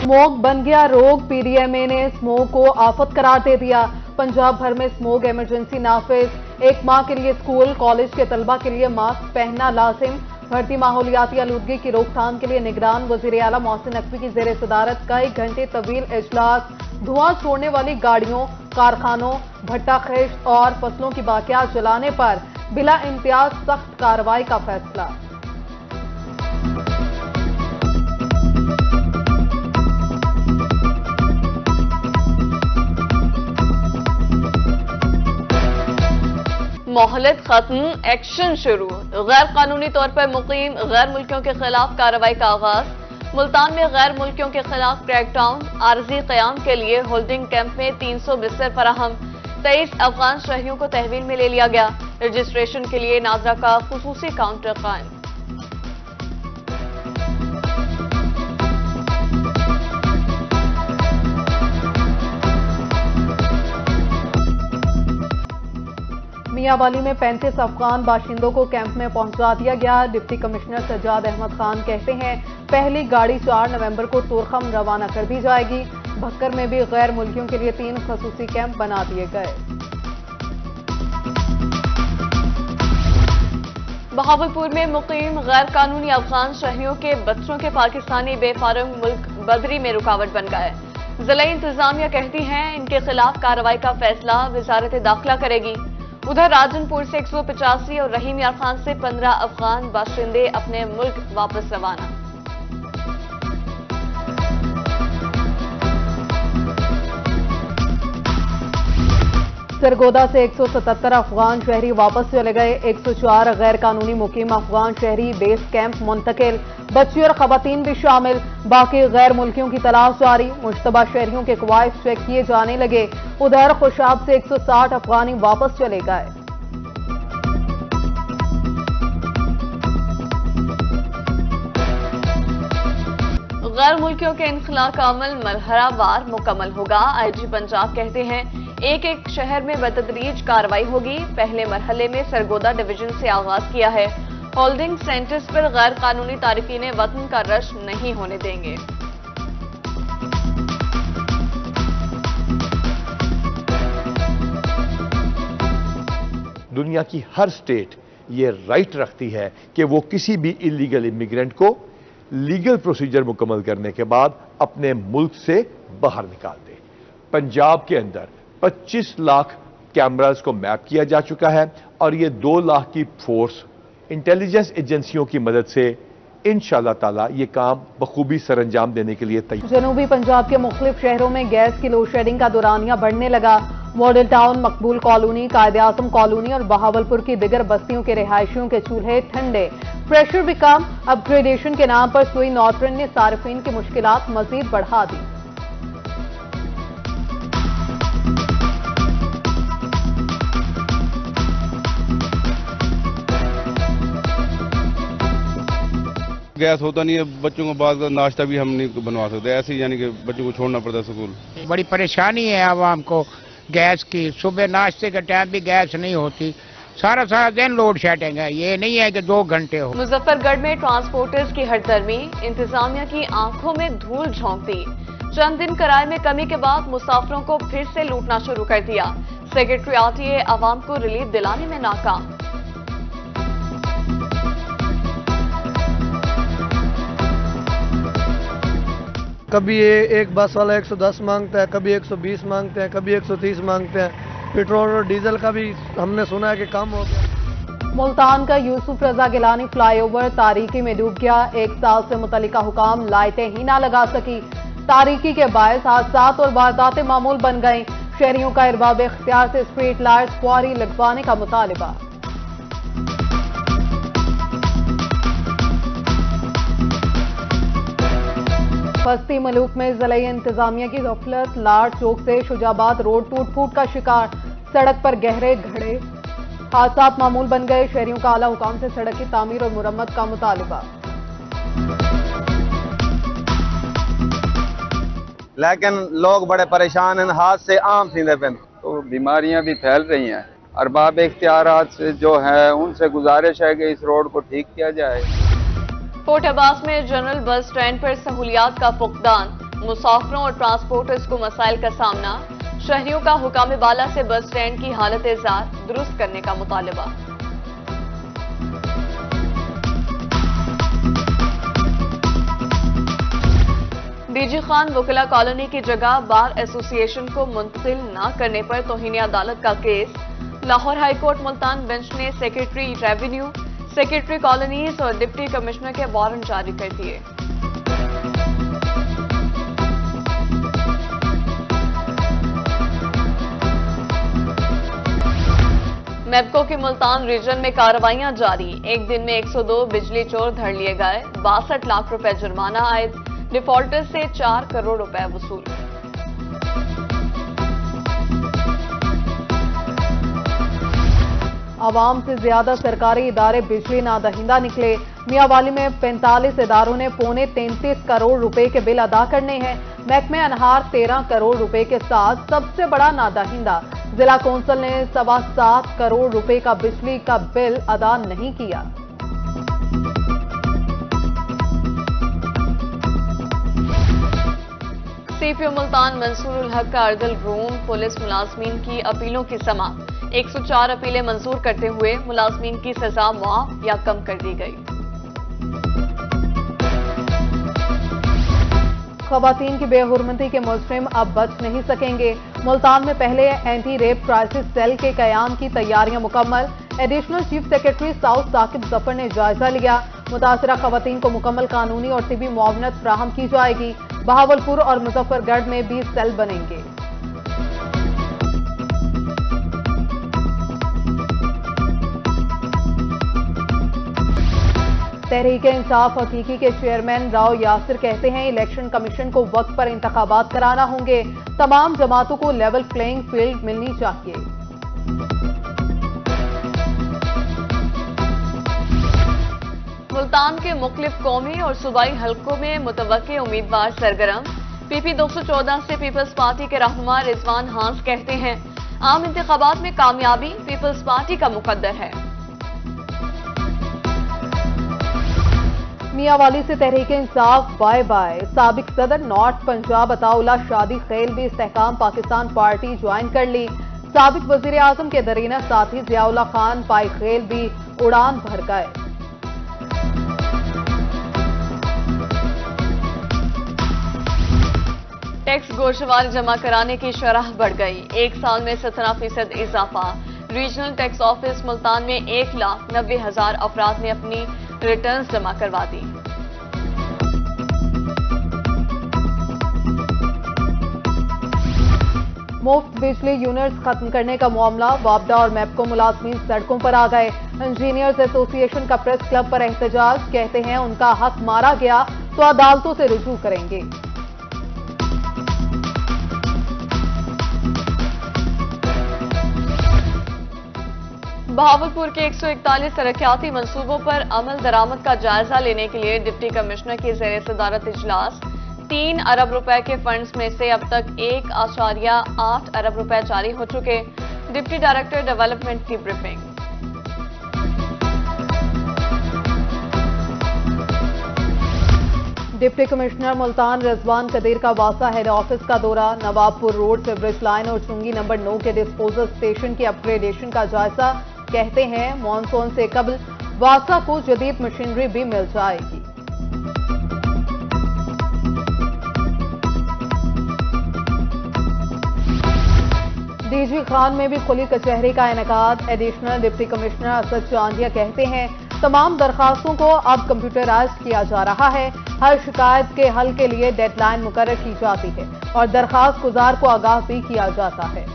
Smoke बन गया रोग, पीडीएमए ने स्मोक को आफत करार दे दिया। पंजाब भर में स्मोक इमरजेंसी नाफिज। 1 माह के लिए स्कूल कॉलेज के तलबा के लिए मास्क पहनना लाजिम। बढ़ती माहौलियाती आलूदगी की रोकथाम के लिए निगरान वजीर आला मोहसिन नकवी की जेर सदारत कई घंटे तवील इजलास। धुआं छोड़ने वाली गाड़ियों, कारखानों, भट्टा खिश्त और फसलों की बाकियात जलाने पर बिला इम्तियाज सख्त कार्रवाई का फैसला। मोहलत खत्म, एक्शन शुरू। गैर कानूनी तौर पर मुकीम गैर मुल्कियों के खिलाफ कार्रवाई का आगाज। मुल्तान में गैर मुल्कियों के खिलाफ क्रैकडाउन। आरजी कयाम के लिए होल्डिंग कैंप में 300 बिस्तर फराहम। 23 अफगान शहरियों को तहवील में ले लिया गया। रजिस्ट्रेशन के लिए नाजरा का खुसूसी काउंटर कायम। मियांवाली में 35 अफगान बाशिंदों को कैंप में पहुंचा दिया गया। डिप्टी कमिश्नर सज्जाद अहमद खान कहते हैं पहली गाड़ी 4 नवंबर को तुरखम रवाना कर दी जाएगी। भक्कर में भी गैर मुल्कियों के लिए 3 खसूसी कैंप बना दिए गए। बहावलपुर में मुकीम गैर कानूनी अफगान शहरियों के बच्चों के पाकिस्तानी बेफारग मुल्क बदरी में रुकावट बन गए। जिला इंतजामिया कहती है इनके खिलाफ कार्रवाई का फैसला वजारत दाखिला करेगी। उधर राजनपुर से 185 और रहीम यार खान से 15 अफगान बाशिंदे अपने मुल्क वापस रवाना। सरगोदा से 177 अफगान शहरी वापस चले गए। 104 गैर कानूनी मुकीम अफगान शहरी बेस कैंप मुंतकिल। बच्ची और खवातीन भी शामिल। बाकी गैर मुल्कियों की तलाश जारी। मुश्तबा शहरियों के कवायद चेक किए जाने लगे। उधर खुशाब से 160 अफगानी वापस चले गए। गैर मुल्कियों के इनखला का अमल मरहलावार मुकम्मल होगा। आईजी पंजाब कहते हैं एक एक शहर में बतदरीज कार्रवाई होगी। पहले मरहले में सरगोदा डिवीजन से आगाज किया है। होल्डिंग सेंटर्स पर गैर कानूनी तारिकीन वतन का रश नहीं होने देंगे। दुनिया की हर स्टेट ये राइट रखती है कि वो किसी भी इलीगल इमिग्रेंट को लीगल प्रोसीजर मुकम्मल करने के बाद अपने मुल्क से बाहर निकाल दे। पंजाब के अंदर 25 लाख कैमरास को मैप किया जा चुका है और ये 2 लाख की फोर्स इंटेलिजेंस एजेंसियों की मदद से इंशाअल्लाह ताला ये काम बखूबी सरअंजाम देने के लिए तैयार। जनूबी पंजाब के मुख्तलिफ शहरों में गैस की लोड शेडिंग का दौरानिया बढ़ने लगा। मॉडल टाउन, मकबूल कॉलोनी, कायदे आजम कॉलोनी और बहावलपुर की दिगर बस्तियों के रिहायशियों के चूल्हे ठंडे। प्रेशर भी कम। अपग्रेडेशन के नाम पर सुई नॉर्टन ने सार्फिन की मुश्किलात मजीद बढ़ा दी। गैस होता नहीं है, बच्चों को बाद का नाश्ता भी हम नहीं बनवा सकते। ऐसे ही यानी कि बच्चों को छोड़ना पड़ता है स्कूल। बड़ी परेशानी है आवाम को गैस की। सुबह नाश्ते के टाइम भी गैस नहीं होती। सारा दिन लोड शेडिंग है। ये नहीं है कि 2 घंटे हो। मुजफ्फरगढ़ में ट्रांसपोर्टर्स की हड़दर्मी। इंतजामिया की आंखों में धूल झोंक दी। चंद दिन किराए में कमी के बाद मुसाफिरों को फिर से लूटना शुरू कर दिया। सेक्रेटरियात आवाम को रिलीफ दिलाने में नाकाम। कभी ये एक बस वाला 110 मांगता है, कभी 120 मांगते हैं, कभी 130 मांगते हैं। पेट्रोल और डीजल का भी हमने सुना है कि कम हो गया। मुल्तान का यूसुफ रजा गिलानी फ्लाईओवर तारीकी में डूब गया। 1 साल से मुतल्लिका हुकाम लाइटें ही ना लगा सकी। तारीकी के बायस हादसात और वारदातें मामूल बन गई। शहरियों का इरबाब इख्तियार से स्ट्रीट लाइट्स फौरी लगवाने का मुतालिबा। बस्ती मलूक में जिला इंतजामिया की गफलत। लाड़ चौक से शुजाबाद रोड टूट फूट का शिकार। सड़क पर गहरे घड़े। हादसात मामूल बन गए। शहरियों का आला हुकाम से सड़क की तामीर और मुरम्मत का मुतालिबा। लेकिन लोग बड़े परेशान हैं। हाथ से आम सीधे पे तो बीमारियां भी फैल रही हैं। अरबाब इख्तियारात से जो है उनसे गुजारिश है कि इस रोड को ठीक किया जाए। कोट अब्बास में जनरल बस स्टैंड पर सहूलियात का फुकदान। मुसाफिरों और ट्रांसपोर्टर्स को मसाइल का सामना, शहरियों का हुकाम बाला से बस स्टैंड की हालत जार दुरुस्त करने का मुतालबा। डीजी खान वकला कॉलोनी की जगह बार एसोसिएशन को मुंतकिल न करने पर तौहीन अदालत का case. Lahore high court Multan bench ने सेक्रेटरी रेवेन्यू, सेक्रेटरी कॉलोनीज और डिप्टी कमिश्नर के वारंट जारी कर दिए। मेपको के मुल्तान रीजन में कार्रवाइयां जारी। एक दिन में 102 बिजली चोर धर लिए गए। 62 लाख रुपए जुर्माना आयद। डिफॉल्टर से 4 करोड़ रुपए वसूल। आवाम से ज्यादा सरकारी इदारे बिजली नादहिंदा निकले। मियांवाली में 45 इदारों ने पौने 33 करोड़ रुपए के बिल अदा करने हैं। महकमे अनहार 13 करोड़ रुपए के साथ सबसे बड़ा नादहिंदा। जिला कौंसिल ने 7.25 करोड़ रुपए का बिजली का बिल अदा नहीं किया। सीपीओ मुल्तान मंसूर उल हक का अर्दल रूम पुलिस मुलाजमीन की अपीलों की समाअत। 104 अपीलें मंजूर करते हुए मुलाजमीन की सजा मुआफ या कम कर दी गई। खवातीन की बेहुरमती के मुजरिम अब बच नहीं सकेंगे। मुल्तान में पहले एंटी रेप क्राइसिस सेल के कयाम की तैयारियां मुकम्मल। Additional chief secretary south Saqib Zafar ने जायजा लिया। मुतासरा खवातीन को मुकम्मल कानूनी और तिबी मुआवनत फ्राहम की जाएगी। बहावलपुर और मुजफ्फरगढ़ में भी सेल बनेंगे। तहरीके इंसाफ हकीकी के चेयरमैन राव यासिर कहते हैं इलेक्शन कमीशन को वक्त पर इंतखाबात कराना होंगे। तमाम जमातों को लेवल प्लेइंग फील्ड मिलनी चाहिए। मुल्तान के मुख्तलिफ कौमी और सूबाई हलकों में मुतवक्के उम्मीदवार सरगर्म। पीपी 214 से पीपल्स पार्टी के रहनुमा रिजवान हांस कहते हैं आम इंतखाबात में कामयाबी पीपल्स पार्टी का मुकद्दर है। मियांवाली से तहरीके इंसाफ बाय बाय। साबिक सदर नॉर्थ पंजाब अताउल्ला शादी खेल भी इस्तेहकाम पाकिस्तान पार्टी ज्वाइन कर ली। साबिक वजीर आजम के दरीना साथी जियाउल्लाह खान पाई खेल भी उड़ान भर गए। टैक्स गोशवारी जमा कराने की शरह बढ़ गई। एक साल में 17% इजाफा। रीजनल टैक्स ऑफिस मुल्तान में 1,90,000 अफराद ने अपनी रिटर्न्स जमा करवा दी। मुफ्त बिजली यूनिट्स खत्म करने का मामला। वापडा और मेपको मुलाजमीन सड़कों पर आ गए। इंजीनियर्स एसोसिएशन का प्रेस क्लब पर एहतजाज। कहते हैं उनका हक मारा गया तो अदालतों से रुजू करेंगे। बहावलपुर के 141 तरक्याती मंसूबों पर अमल दरामद का जायजा लेने के लिए डिप्टी कमिश्नर की ज़ेर सदारत इजलास। 3 अरब रुपए के फंड्स में से अब तक 1.8 अरब रुपए जारी हो चुके। डिप्टी डायरेक्टर डेवलपमेंट की briefing. Deputy commissioner Multan Rizwan Qadir का वासा हेड ऑफिस का दौरा। नवाबपुर रोड से ब्रिज लाइन और चुंगी नंबर 9 के डिस्पोजल स्टेशन की अपग्रेडेशन का जायजा। कहते हैं मॉनसून से कबल वासा को जदीद मशीनरी भी मिल जाएगी। डीजी खान में भी खुली कचहरी का इनेकाद। Additional deputy commissioner Asad Chandia कहते हैं तमाम दरखास्तों को अब कंप्यूटराइज किया जा रहा है। हर शिकायत के हल के लिए डेडलाइन मुकर्रर की जाती है और दरखास्त गुजार को आगाह भी किया जाता है।